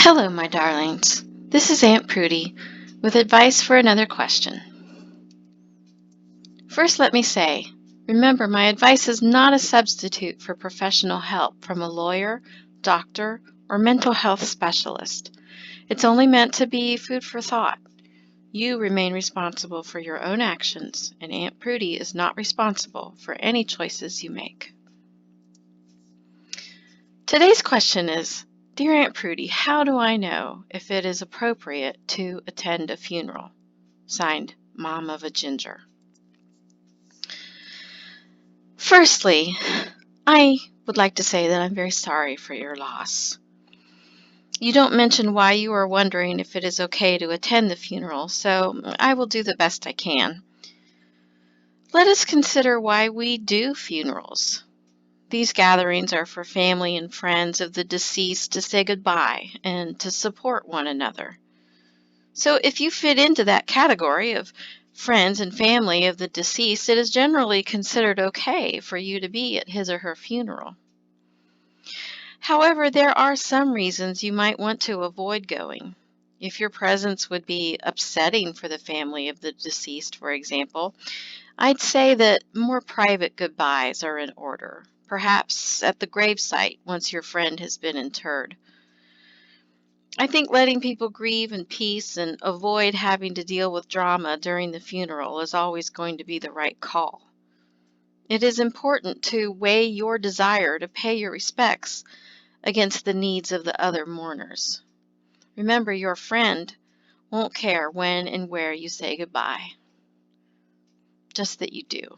Hello, my darlings. This is Aunt Prudy with advice for another question. First, let me say, remember my advice is not a substitute for professional help from a lawyer, doctor, or mental health specialist. It's only meant to be food for thought. You remain responsible for your own actions, and Aunt Prudy is not responsible for any choices you make. Today's question is, Dear Aunt Prudy, how do I know if it is appropriate to attend a funeral? Signed, Mom of a Ginger. Firstly, I would like to say that I'm very sorry for your loss. You don't mention why you are wondering if it is okay to attend the funeral, so I will do the best I can. Let us consider why we do funerals. These gatherings are for family and friends of the deceased to say goodbye and to support one another. So if you fit into that category of friends and family of the deceased, it is generally considered okay for you to be at his or her funeral. However, there are some reasons you might want to avoid going. If your presence would be upsetting for the family of the deceased, for example, I'd say that more private goodbyes are in order, perhaps at the gravesite once your friend has been interred. I think letting people grieve in peace and avoid having to deal with drama during the funeral is always going to be the right call. It is important to weigh your desire to pay your respects against the needs of the other mourners. Remember, your friend won't care when and where you say goodbye, just that you do.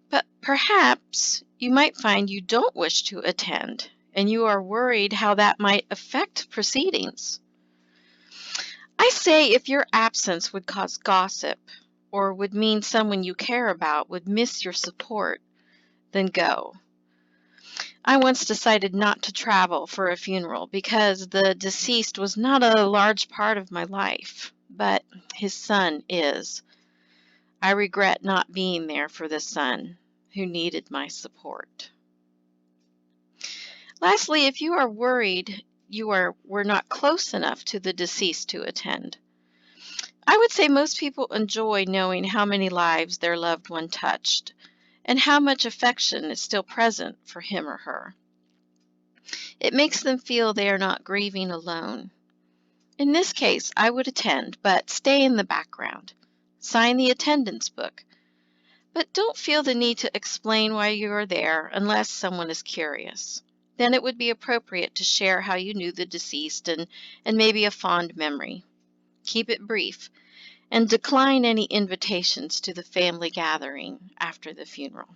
But perhaps you might find you don't wish to attend, and you are worried how that might affect proceedings. I say if your absence would cause gossip or would mean someone you care about would miss your support, then go. I once decided not to travel for a funeral because the deceased was not a large part of my life, but his son is. I regret not being there for the son who needed my support. Lastly, if you are worried were not close enough to the deceased to attend, I would say most people enjoy knowing how many lives their loved one touched and how much affection is still present for him or her. It makes them feel they are not grieving alone. In this case, I would attend, but stay in the background. Sign the attendance book, but don't feel the need to explain why you are there unless someone is curious. Then it would be appropriate to share how you knew the deceased and maybe a fond memory. Keep it brief and decline any invitations to the family gathering after the funeral.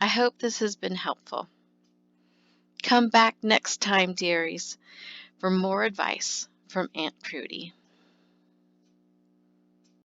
I hope this has been helpful. Come back next time, dearies, for more advice from Aunt Prudy.